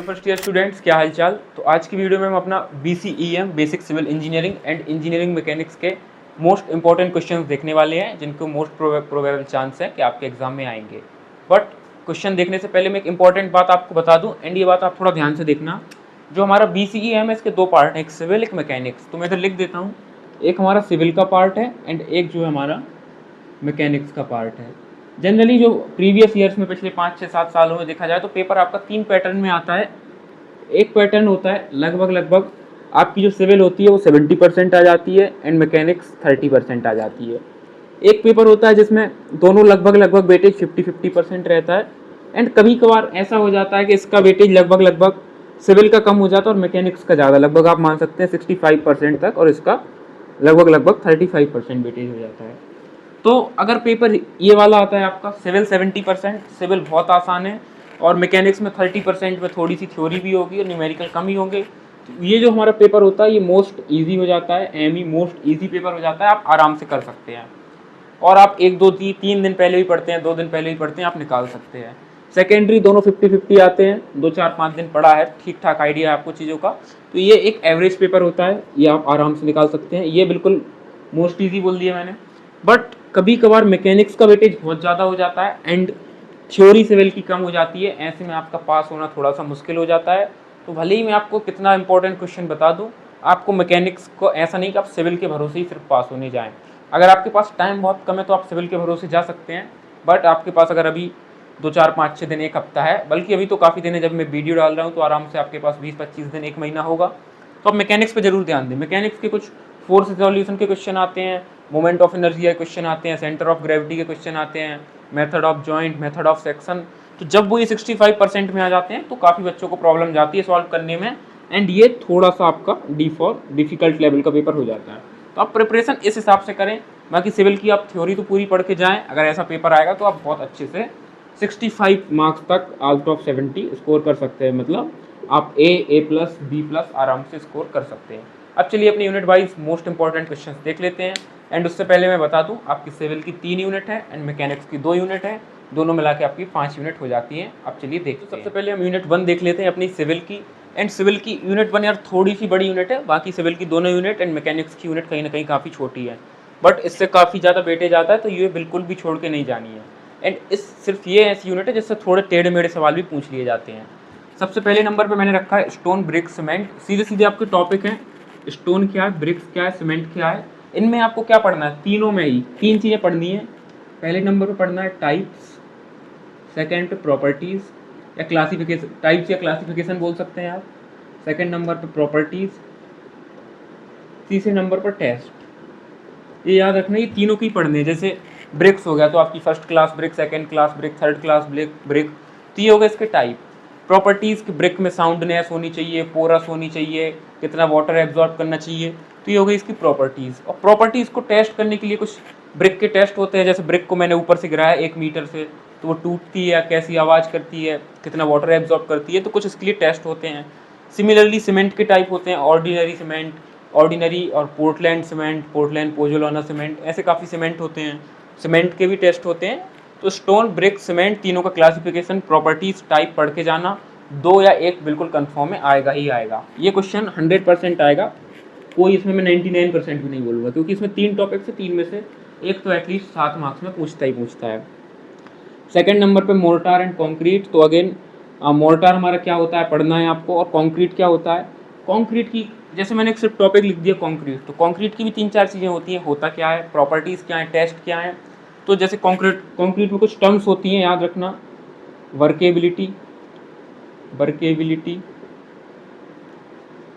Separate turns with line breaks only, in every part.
Hello first year students, क्या हाल चाल। तो आज की वीडियो में हम अपना BCEM basic civil engineering and engineering mechanics के मोस्ट इंपॉर्टेंट क्वेश्चंस देखने वाले हैं, जिनको मोस्ट प्रोबेबल चांस है कि आपके एग्जाम में आएंगे। बट क्वेश्चन देखने से पहले मैं एक इंपॉर्टेंट बात आपको बता दूं, एंड ये बात आप थोड़ा ध्यान से देखना। जो हमारा BCEM है, इसके दो पार्ट हैं, एक सिविल एक मैकेनिक्स। तो मैं इधर लिख देता हूँ, एक हमारा सिविल का पार्ट है एंड एक जो है हमारा मैकेनिक्स का पार्ट है। जनरली जो प्रीवियस ईयर्स में पिछले 5 6 7 सालों में देखा जाए तो पेपर आपका 3 पैटर्न में आता है। एक पैटर्न होता है लगभग आपकी जो सिविल होती है वो 70% आ जाती है एंड मैकेनिक्स 30% आ जाती है। एक पेपर होता है जिसमें दोनों लगभग वेटेज 50-50% रहता है एंड कभी कभार ऐसा हो जाता है कि इसका वेटेज लगभग सिविल का कम हो जाता है और मैकेनिक्स का ज़्यादा, लगभग आप मान सकते हैं 65% तक, और इसका लगभग 35% वेटेज हो जाता है। तो अगर पेपर ये वाला आता है आपका सिविल 70%, सिविल बहुत आसान है, और मैकेनिक्स में 30% में थोड़ी सी थ्योरी भी होगी और न्यूमेरिकल कम ही होंगे, तो ये जो हमारा पेपर होता है ये मोस्ट इजी हो जाता है। एमई मोस्ट इजी पेपर हो जाता है, आप आराम से कर सकते हैं। और आप 1 2 3 दिन पहले भी पढ़ते हैं, 2 दिन पहले भी पढ़ते हैं, आप निकाल सकते हैं। सेकेंडरी दोनों 50-50 आते हैं, 2 4 5 दिन पढ़ा है, ठीक ठाक आइडिया है आपको चीज़ों का, तो ये एक एवरेज पेपर होता है, ये आप आराम से निकाल सकते हैं। ये बिल्कुल मोस्ट ईजी बोल दिया मैंने। बट कभी कभार मैकेनिक्स का वेटेज बहुत ज़्यादा हो जाता है एंड थ्योरी सिविल की कम हो जाती है, ऐसे में आपका पास होना थोड़ा सा मुश्किल हो जाता है। तो भले ही मैं आपको कितना इंपॉर्टेंट क्वेश्चन बता दूं, आपको मैकेनिक्स को ऐसा नहीं कि आप सिविल के भरोसे ही सिर्फ पास होने जाएं। अगर आपके पास टाइम बहुत कम है तो आप सिविल के भरोसे जा सकते हैं, बट आपके पास अगर अभी 2 4 5 6 दिन, एक हफ्ता है, बल्कि अभी तो काफ़ी दिन है, जब मैं वीडियो डाल रहा हूँ तो आराम से आपके पास 20 25 दिन, 1 महीना होगा, तो आप मैकेनिक्स पे जरूर ध्यान दें। मैकेनिक्स के कुछ फोर्स रिजोल्यूशन के क्वेश्चन आते हैं, मोमेंट ऑफ एनर्जी के क्वेश्चन आते हैं, सेंटर ऑफ ग्रेविटी के क्वेश्चन आते हैं, method of joint, method of section. तो जब वो ये 65% में आ जाते हैं तो काफ़ी बच्चों को प्रॉब्लम जाती है सॉल्व करने में, एंड ये थोड़ा सा आपका डिफिकल्ट लेवल का पेपर हो जाता है। तो आप प्रिपरेशन इस हिसाब से करें। बाकी सिविल की आप थ्योरी तो पूरी पढ़ के जाएं, अगर ऐसा पेपर आएगा तो आप बहुत अच्छे से 65 मार्क्स तक आउट ऑफ 70 स्कोर कर सकते हैं। मतलब आप A+, B+ आराम से स्कोर कर सकते हैं। अब चलिए अपनी unit wise most important questions देख लेते हैं। एंड उससे पहले मैं बता दूं, आपकी सिविल की 3 यूनिट है एंड मैकेनिक्स की 2 यूनिट है, दोनों मिला के आपकी 5 यूनिट हो जाती हैं। अब चलिए देखते हैं। सबसे पहले हम यूनिट 1 देख लेते हैं अपनी सिविल की। एंड सिविल की यूनिट 1 यार थोड़ी सी बड़ी यूनिट है, बाकी सिविल की दोनों यूनिट एंड मैकेनिक्स की यूनिट कहीं ना कहीं काफ़ी छोटी है, बट इससे काफ़ी ज़्यादा वेटेज आता है, तो ये बिल्कुल भी छोड़ के नहीं जानी है। एंड इस सिर्फ ये ऐसी यूनिट है जिससे थोड़े टेढ़े मेढ़े सवाल भी पूछ लिए जाते हैं। सबसे पहले नंबर पे मैंने रखा है स्टोन, ब्रिक, सीमेंट। सीधे सीधे आपके टॉपिक हैं, स्टोन क्या है, ब्रिक्स क्या है, सीमेंट क्या है। इनमें आपको क्या पढ़ना है, तीनों में ही 3 चीज़ें पढ़नी है। पहले नंबर पे पढ़ना है टाइप्स, सेकेंड पे प्रॉपर्टीज़ या क्लासिफिकेशन, टाइप्स या क्लासिफिकेशन बोल सकते हैं आप। सेकेंड नंबर पे प्रॉपर्टीज़, तीसरे नंबर पर टेस्ट। ये याद रखना, ये तीनों की पढ़ने हैं। जैसे ब्रिक्स हो गया तो आपकी first class brick, second class brick, third class brick, तो ये हो गए इसके टाइप। प्रॉपर्टीज़ की ब्रिक में साउंडनेस होनी चाहिए, पोरस होनी चाहिए, कितना वाटर एब्जॉर्ब करना चाहिए, तो ये हो गई इसकी प्रॉपर्टीज़। और प्रॉपर्टीज़ को टेस्ट करने के लिए कुछ ब्रिक के टेस्ट होते हैं। जैसे ब्रिक को मैंने ऊपर से गिराया 1 मीटर से, तो वो टूटती है या कैसी आवाज़ करती है, कितना वाटर एब्जॉर्ब करती है, तो कुछ इसके लिए टेस्ट होते हैं। सिमिलरली सीमेंट के टाइप होते हैं, ऑर्डिनरी सीमेंट, ऑर्डिनरी और Portland cement, Portland pozzolana cement, ऐसे काफ़ी सीमेंट होते हैं, सीमेंट के भी टेस्ट होते हैं। तो स्टोन, ब्रिक, सीमेंट तीनों का क्लासिफिकेशन, प्रॉपर्टीज, टाइप पढ़ के जाना। 2 या 1 बिल्कुल कंफर्म है, आएगा ही आएगा। ये क्वेश्चन 100% आएगा, कोई इसमें मैं 99% भी नहीं बोलूँगा, क्योंकि इसमें 3 टॉपिक से 3 में से एक तो एटलीस्ट 7 मार्क्स में पूछता ही पूछता है। सेकेंड नंबर पे मोर्टार एंड कॉन्क्रीट। तो अगेन मोर्टार हमारा क्या होता है पढ़ना है आपको, और कॉन्क्रीट क्या होता है। कॉन्क्रीट की जैसे मैंने एक सिर्फ टॉपिक लिख दिया कॉन्क्रीट, तो कॉन्क्रीट की भी 3 4 चीज़ें होती हैं, होता क्या है, प्रॉपर्टीज़ क्या है, टेस्ट क्या है। तो जैसे कॉन्क्रीट में कुछ टर्म्स होती हैं, याद रखना। वर्केबिलिटी,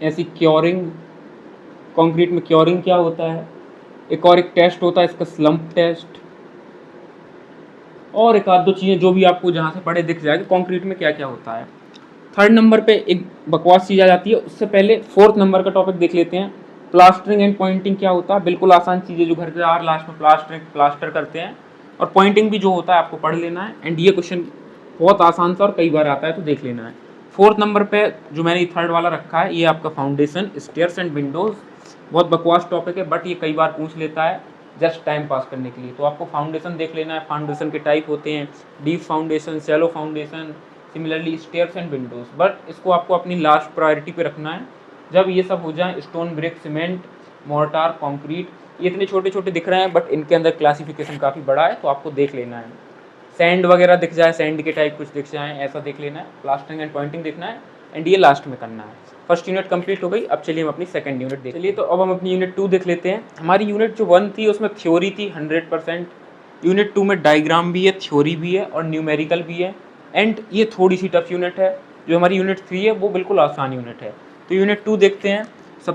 ऐसी क्योरिंग, कॉन्क्रीट में क्योरिंग क्या होता है। एक और एक टेस्ट होता है इसका, स्लम्प टेस्ट, और एक आध दो चीज़ें जो भी आपको जहाँ से पढ़े दिख जाएगी कॉन्क्रीट में क्या क्या होता है। थर्ड नंबर पे एक बकवास चीज़ आ जाती है, उससे पहले 4th नंबर का टॉपिक देख लेते हैं। प्लास्टरिंग एंड पॉइंटिंग क्या होता है। बिल्कुल आसान चीज़ें जो घर के बाहर लास्ट में प्लास्टर करते हैं, और पॉइंटिंग भी जो होता है आपको पढ़ लेना है। एंड ये क्वेश्चन बहुत आसान सा और कई बार आता है, तो देख लेना है। 4th नंबर पे जो मैंने थर्ड वाला रखा है, ये आपका फाउंडेशन, स्टेयर्स एंड विंडोज़। बहुत बकवास टॉपिक है, बट ये कई बार पूछ लेता है जस्ट टाइम पास करने के लिए। तो आपको फाउंडेशन देख लेना है। फाउंडेशन के टाइप होते हैं, deep foundation, shallow foundation, similarly stairs and Windows, but इसको आपको अपनी लास्ट प्रायोरिटी पे रखना है। जब ये सब हो जाए, stone, brick, cement, mortar, concrete, ये इतने छोटे छोटे दिख रहे हैं बट इनके अंदर क्लासिफिकेशन काफ़ी बड़ा है, तो आपको देख लेना है। सैंड वगैरह दिख जाए, सैंड के टाइप कुछ दिख जाए, ऐसा देख लेना है। प्लास्टरिंग एंड पॉइंटिंग देखना है, एंड ये लास्ट में करना है। फर्स्ट यूनिट कंप्लीट हो गई। अब चलिए हम अपनी सेकंड यूनिट देख चलिए। तो अब हम अपनी यूनिट 2 देख लेते हैं। हमारी यूनिट जो 1 थी उसमें थ्योरी थी 100%। यूनिट 2 में डायग्राम भी है, थ्योरी भी है और न्यूमेरिकल भी है, एंड ये थोड़ी सी टफ यूनिट है। जो हमारी यूनिट 3 है वो बिल्कुल आसान यूनिट है। तो यूनिट 2 देखते हैं।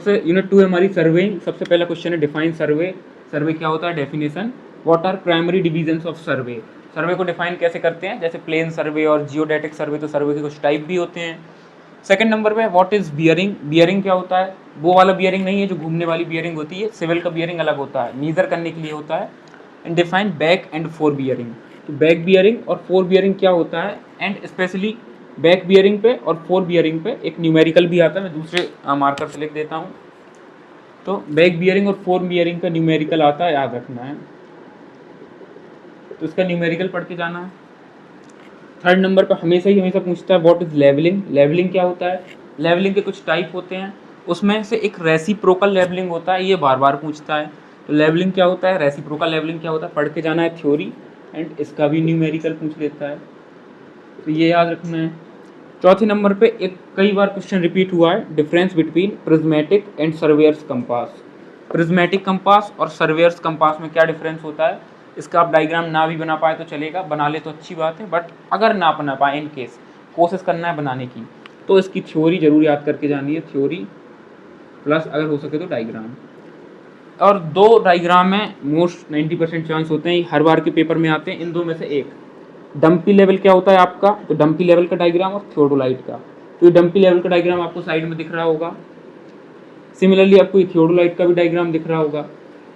यूनिट 2 है हमारी सर्वेइंग। सबसे पहला क्वेश्चन है डिफाइन सर्वे। सर्वे क्या होता है, definition. What are primary divisions of survey. Survey को डिफाइन कैसे करते हैं, जैसे प्लेन सर्वे और जियोडेटिक सर्वे, तो सर्वे के कुछ टाइप भी होते हैं। सेकंड नंबर पे व्हाट इज बियरिंग। बियरिंग क्या होता है, वो वाला बियरिंग नहीं है जो घूमने वाली बियरिंग होती है, सिविल का बियरिंग अलग होता है, मीजर करने के लिए होता है। And define back and four bearing. तो बैक बियरिंग और फोर बियरिंग क्या होता है, एंड स्पेशली बैक बियरिंग पे और फोर बियरिंग पे एक न्यूमेरिकल भी आता है। मैं दूसरे मार्कर से लिख देता हूँ। तो बैक बियरिंग और फोर बियरिंग का न्यूमेरिकल आता है, याद रखना है। तो इसका न्यूमेरिकल पढ़ के जाना है। थर्ड नंबर पर हमेशा पूछता है व्हाट इज लेवलिंग। लेवलिंग क्या होता है, लेवलिंग के कुछ टाइप होते हैं, उसमें से एक रेसिप्रोकल लेवलिंग होता है, ये बार बार पूछता है। तो लेवलिंग क्या होता है, रेसिप्रोकल लेवलिंग क्या होता है, पढ़ के जाना है थ्योरी, एंड इसका भी न्यूमेरिकल पूछ लेता है, तो ये याद रखना है। चौथे नंबर पे एक कई बार क्वेश्चन रिपीट हुआ है, difference between prismatic and surveyor's compass. Prismatic compass और सर्वेयर्स कंपास में क्या डिफरेंस होता है, इसका आप डायग्राम ना भी बना पाए तो चलेगा, बना ले तो अच्छी बात है, बट अगर ना बना पाए, इन केस कोशिश करना है बनाने की, तो इसकी थ्योरी जरूर याद करके जानी है, थ्योरी प्लस अगर हो सके तो डायग्राम। और दो डायग्राम में मोस्ट 90% चांस होते हैं, हर बार के पेपर में आते हैं, इन दो में से एक। डंपी लेवल क्या होता है आपका, तो डंपी लेवल का डायग्राम और थियोडोलाइट का। तो ये डंपी लेवल का डायग्राम आपको साइड में दिख रहा होगा, सिमिलरली आपको थियोडोलाइट का भी डायग्राम दिख रहा होगा।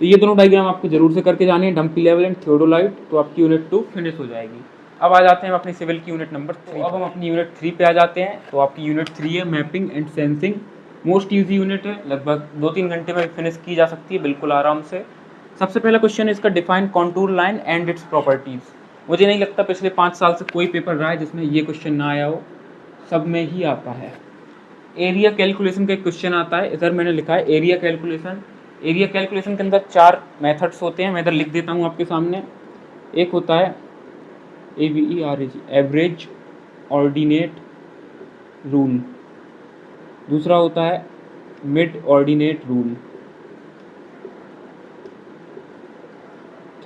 तो ये दोनों डायग्राम आपको जरूर से करके जाने हैं, डंपी लेवल एंड थियोडोलाइट, तो आपकी यूनिट 2 फिनिश हो जाएगी। अब आ जाते हैं हम अपनी सिविल की यूनिट नंबर 3। अब हम अपनी यूनिट 3 पे आ जाते हैं। तो आपकी यूनिट 3 है mapping and sensing. Most easy unit है, लगभग 2-3 घंटे में फिनिश की जा सकती है बिल्कुल आराम से। सबसे पहला क्वेश्चन है इसका, define contour line and it's properties. मुझे नहीं लगता पिछले 5 साल से कोई पेपर रहा है जिसमें ये क्वेश्चन ना आया हो, सब में ही आता है। एरिया कैलकुलेशन का एक क्वेश्चन आता है, इधर मैंने लिखा है एरिया कैलकुलेशन। एरिया कैलकुलेशन के अंदर 4 मेथड्स होते हैं, मैं इधर लिख देता हूँ आपके सामने। एक होता है AVERAG, एवरेज ऑर्डिनेट रूल। दूसरा होता है मिड ऑर्डिनेट रूल।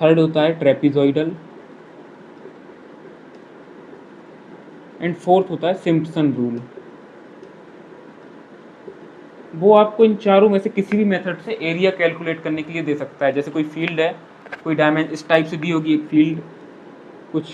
थर्ड होता है ट्रेपिजॉइडल, एंड फोर्थ होता है सिम्पसन रूल। वो आपको इन चारों में से किसी भी मेथड से एरिया कैलकुलेट करने के लिए दे सकता है। जैसे कोई फील्ड है, कोई डायमेंशन इस टाइप से दी होगी, एक फील्ड कुछ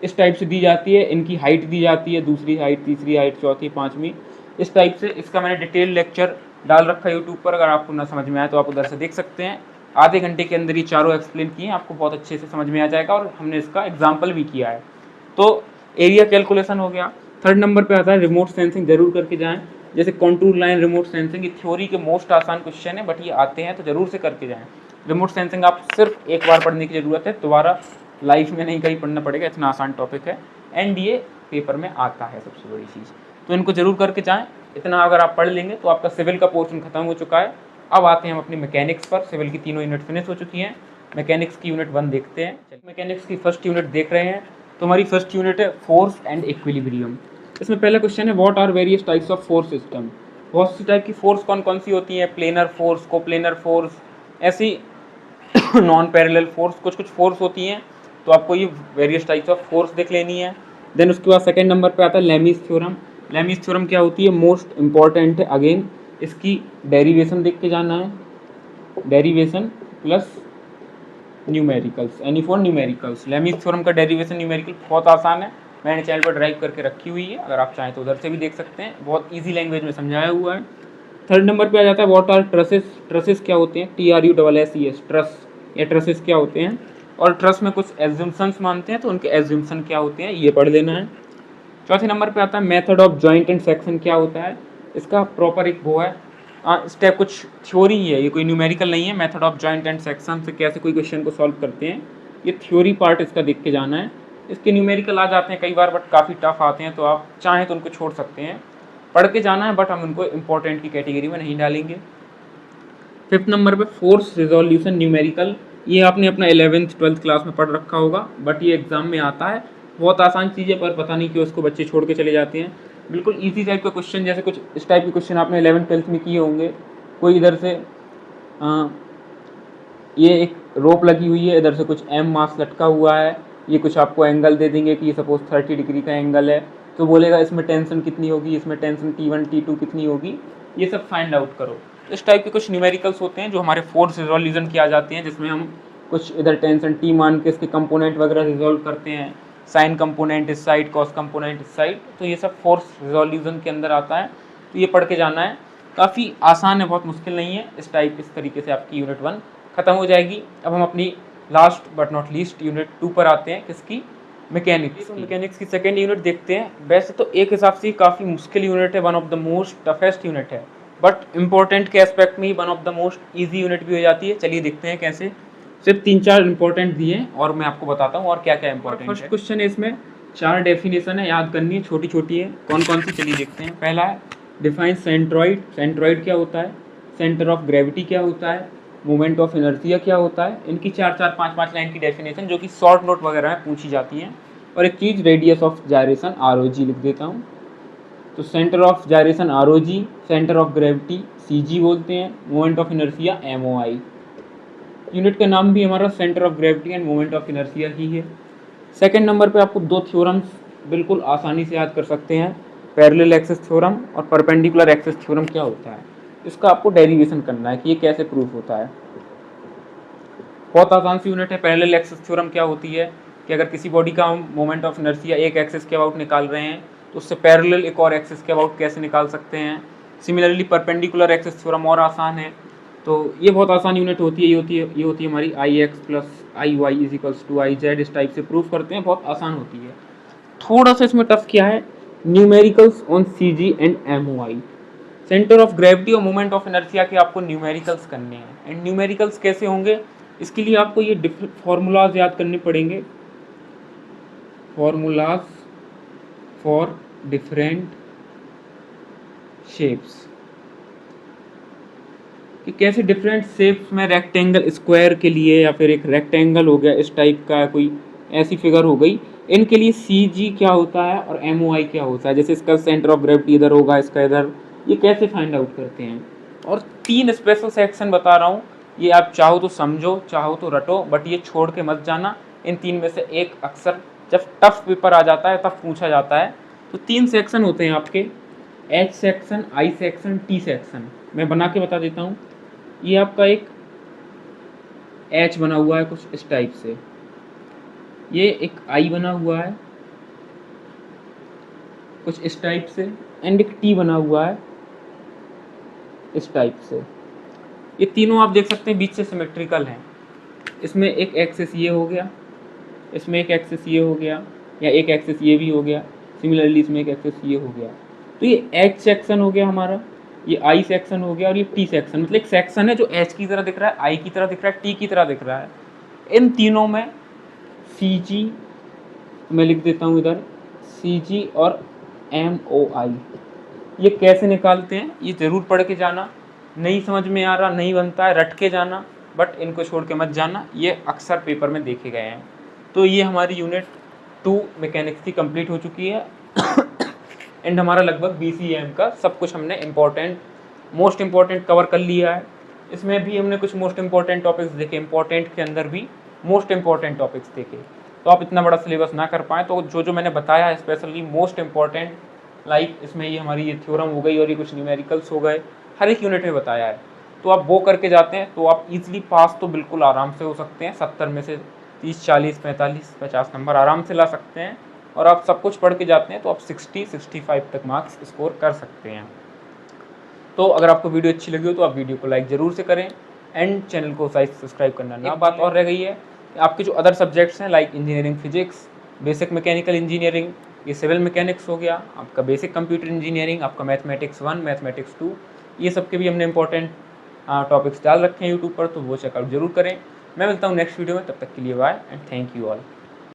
इस टाइप से दी जाती है, इनकी हाइट दी जाती है, दूसरी हाइट, तीसरी हाइट, चौथी, पांचवी, इस टाइप से। इसका मैंने डिटेल लेक्चर डाल रखा है यूट्यूब पर, अगर आपको ना समझ में आए तो आप उधर से देख सकते हैं। आधे घंटे के अंदर ये चारों एक्सप्लेन किए हैं, आपको बहुत अच्छे से समझ में आ जाएगा, और हमने इसका एग्जाम्पल भी किया है। तो एरिया कैलकुलेशन हो गया। थर्ड नंबर पे आता है रिमोट सेंसिंग, जरूर करके जाएं। जैसे कंटूर लाइन, रिमोट सेंसिंग, ये थ्योरी के मोस्ट आसान क्वेश्चन है, बट ये आते हैं तो जरूर से करके जाएं। रिमोट सेंसिंग आप सिर्फ एक बार पढ़ने की ज़रूरत है, दोबारा लाइफ में नहीं कहीं पढ़ना पड़ेगा, इतना आसान टॉपिक है, एंड ये पेपर में आता है, सबसे बड़ी चीज़। तो इनको जरूर करके जाएं। इतना अगर आप पढ़ लेंगे तो आपका सिविल का पोर्शन खत्म हो चुका है। अब आते हैं हम अपनी मैकेनिक्स पर। सिविल की तीनों यूनिट फिनिश हो चुकी हैं, मैकेनिक्स की यूनिट 1 देखते हैं। मैकेनिक्स की फर्स्ट यूनिट देख रहे हैं। तो हमारी फर्स्ट यूनिट है फोर्स एंड इक्विलिब्रियम। इसमें पहला क्वेश्चन है what are various types of force system. बहुत सी टाइप की फोर्स कौन कौन सी होती हैं, प्लेनर फोर्स, कोप्लेनर फोर्स, ऐसी नॉन पैरेलल फोर्स, कुछ कुछ फोर्स होती हैं। तो आपको ये वेरियस टाइप्स ऑफ फोर्स देख लेनी है। देन उसके बाद सेकंड नंबर पे आता है लेमीज थ्योरम। लेमीज थ्योरम क्या होती है, मोस्ट इंपॉर्टेंट है, अगेन इसकी डेरिवेशन देख के जाना है, derivation plus numericals, any for numericals. Lami's theorem का डेरिवेशन न्यूमेरिकल बहुत आसान है, मैंने चैनल पर ड्राइव करके रखी हुई है, अगर आप चाहें तो उधर से भी देख सकते हैं, बहुत ईजी लैंग्वेज में समझाया हुआ है। थर्ड नंबर पे आ जाता है व्हाट आर ट्रसेस। ट्रसेस क्या होते हैं, TRUSSES, ट्रस या ट्रसेस क्या होते हैं, और ट्रस में कुछ एज्यूम्पशंस मानते हैं, तो उनके एज्यूम्पशन क्या होते हैं ये पढ़ लेना है। चौथे नंबर पे आता है method of joint and section क्या होता है, इसका प्रॉपर एक वो है स्टेप, कुछ थ्योरी ही है, ये कोई न्यूमेरिकल नहीं है। Method of joint and section से कैसे कोई क्वेश्चन को सॉल्व करते हैं, ये थ्योरी पार्ट इसका देख के जाना है। इसके न्यूमेरिकल आ जाते हैं कई बार, बट काफ़ी टफ आते हैं, तो आप चाहें तो उनको छोड़ सकते हैं, पढ़ के जाना है, बट हम उनको इंपॉर्टेंट की कैटेगरी में नहीं डालेंगे। 5th नंबर पे फोर्स रिजोल्यूशन न्यूमेरिकल, ये आपने अपना 11th 12th क्लास में पढ़ रखा होगा, बट ये एग्जाम में आता है। बहुत आसान चीज़ है, पर पता नहीं क्यों उसको बच्चे छोड़ के चले जाते हैं। बिल्कुल इजी टाइप का क्वेश्चन, जैसे कुछ इस टाइप के क्वेश्चन आपने 11th 12th में किए होंगे। कोई इधर से ये एक रोप लगी हुई है, इधर से कुछ एम मास लटका हुआ है, ये कुछ आपको एंगल दे देंगे कि ये सपोज 30 डिग्री का एंगल है, तो बोलेगा इसमें टेंशन कितनी होगी, इसमें टेंशन T1 T2 कितनी होगी, ये सब फाइंड आउट करो। इस टाइप के कुछ न्यूमेरिकल्स होते हैं जो हमारे फोर्स रिजोल्यूशन की आ जाती हैं, जिसमें हम कुछ इधर टेंशन T मान के इसके कंपोनेंट वगैरह रिजोल्व करते हैं, साइन कंपोनेंट इस साइड, कॉस कंपोनेंट इस साइड, तो ये सब फोर्स रिजोल्यूशन के अंदर आता है। तो ये पढ़ के जाना है, काफ़ी आसान है, बहुत मुश्किल नहीं है। इस तरीके से आपकी यूनिट 1 खत्म हो जाएगी। अब हम अपनी last but not least unit 2 पर आते हैं, किसकी, मैकेनिक्स। मैकेनिक्स की सेकेंड यूनिट देखते हैं। वैसे तो एक हिसाब से काफ़ी मुश्किल यूनिट है, one of the most toughest unit है, बट इम्पोर्टेंट के एस्पेक्ट में ही one of the most easy unit भी हो जाती है। चलिए देखते हैं कैसे। सिर्फ 3-4 इंपॉर्टेंट दिए हैं और मैं आपको बताता हूँ और क्या क्या इंपॉर्टेंट है। फर्स्ट क्वेश्चन है, इसमें 4 डेफिनेशन है, याद करनी है, छोटी छोटी है। कौन कौन सी, चलिए देखते हैं। पहला है डिफाइन सेंट्रॉइड। सेंट्रॉइड क्या होता है, सेंटर ऑफ ग्रेविटी क्या होता है, मोमेंट ऑफ इनर्शिया क्या होता है। इनकी 4-4 5-5 लाइन की डेफिनेशन जो कि शॉर्ट नोट वगैरह में पूछी जाती हैं। और एक चीज़, रेडियस ऑफ जायरेशन ROG लिख देता हूँ। तो centre of gyration ROG, centre of gravity CG बोलते हैं, moment of inertia MOI। Unit का नाम भी हमारा centre of gravity and moment of inertia ही है। सेकंड नंबर पे आपको 2 थ्योरम्स बिल्कुल आसानी से याद कर सकते हैं, पैरेलल एक्सिस थ्योरम और परपेंडिकुलर एक्सिस थ्योरम क्या होता है। इसका आपको डेरिवेशन करना है कि ये कैसे प्रूफ होता है। बहुत आसान सी यूनिट है। पैरेलल एक्सिस थ्योरम क्या होती है कि अगर किसी बॉडी का हम मोमेंट ऑफ इनर्शिया एक एक्सिस के अबाउट निकाल रहे हैं, तो उससे पैरेलल एक और एक्सिस के अबाउट कैसे निकाल सकते हैं। सिमिलरली परपेंडिकुलर एक्सिस थ्योरम और आसान है। तो ये बहुत आसान यूनिट होती है। ये होती है हमारी IX + IY = IZ। इस टाइप से प्रूफ करते हैं, बहुत आसान होती है। थोड़ा सा इसमें टफ क्या है, numericals on CG and MOI। Centre of gravity और मोमेंट ऑफ इनर्शिया के आपको न्यूमेरिकल्स करने हैं। एंड न्यूमेरिकल्स कैसे होंगे, इसके लिए आपको ये डिफरेंट फार्मूलाज याद करने पड़ेंगे। फार्मूलाज फॉर डिफरेंट शेप्स, कि कैसे डिफरेंट शेप्स में, रेक्टेंगल स्क्वायर के लिए, या फिर एक रेक्टेंगल हो गया इस टाइप का, कोई ऐसी फिगर हो गई, इनके लिए CG क्या होता है और MOI क्या होता है। जैसे इसका सेंटर ऑफ ग्रेविटी इधर होगा, इसका इधर, ये कैसे फाइंड आउट करते हैं। और 3 स्पेशल सेक्शन बता रहा हूँ, ये आप चाहो तो समझो, चाहो तो रटो, बट ये छोड़ के मत जाना। इन 3 में से एक अक्सर जब टफ पेपर आ जाता है तब पूछा जाता है। तो 3 सेक्शन होते हैं आपके, H section, I section, T section. मैं बना के बता देता हूँ। ये आपका एक H बना हुआ है कुछ इस टाइप से, ये एक I बना हुआ है कुछ इस टाइप से, एंड एक T बना हुआ है इस टाइप से। ये तीनों आप देख सकते हैं बीच से सिमेट्रिकल हैं। इसमें एक एक्सिस ये हो गया, इसमें एक एक्सिस ये हो गया, या एक एक्सिस ये भी हो गया। सिमिलरली इसमें एक एक्सिस ये हो गया। तो ये H सेक्शन हो गया हमारा, ये I सेक्शन हो गया, और ये T सेक्शन। मतलब एक सेक्शन है जो H की तरह दिख रहा है, I की तरह दिख रहा है, T की तरह दिख रहा है। इन तीनों में CG मैं लिख देता हूँ इधर, CG और MOI। ये कैसे निकालते हैं ये ज़रूर पढ़ के जाना। नहीं समझ में आ रहा, नहीं बनता है, रट के जाना, बट इनको छोड़ के मत जाना, ये अक्सर पेपर में देखे गए हैं। तो ये हमारी यूनिट 2 मैकेनिक्स की कंप्लीट हो चुकी है। एंड हमारा लगभग BCEM का सब कुछ हमने मोस्ट इम्पॉर्टेंट कवर कर लिया है। इसमें भी हमने कुछ मोस्ट इम्पॉर्टेंट टॉपिक्स देखे, इम्पॉर्टेंट के अंदर भी मोस्ट इम्पॉर्टेंट टॉपिक्स देखे। तो आप इतना बड़ा सिलेबस ना कर पाएँ, तो जो मैंने बताया है स्पेशली मोस्ट इम्पॉर्टेंट, लाइक इसमें ये हमारी ये थ्योरम हो गई और ये कुछ न्यूमेरिकल्स हो गए, हर एक यूनिट में बताया है। तो आप वो करके जाते हैं तो आप इजीली पास तो बिल्कुल आराम से हो सकते हैं। 70 में से 30, 40, 45, 50 नंबर आराम से ला सकते हैं। और आप सब कुछ पढ़ के जाते हैं तो आप 60-65 तक मार्क्स स्कोर कर सकते हैं। तो अगर आपको वीडियो अच्छी लगी हो तो आप वीडियो को लाइक ज़रूर से करें, एंड चैनल को सब्सक्राइब करना ना। बात और रह गई है, आपके जो अदर सब्जेक्ट्स हैं like engineering physics, basic mechanical engineering, ये सिविल मैकेनिक्स हो गया, आपका बेसिक कंप्यूटर इंजीनियरिंग, आपका मैथमेटिक्स 1, मैथमेटिक्स 2, ये सब के भी हमने इंपॉर्टेंट टॉपिक्स डाल रखे हैं यूट्यूब पर, तो वो चेकआउट जरूर करें। मैं मिलता हूँ नेक्स्ट वीडियो में, तब तक के लिए bye and thank you all.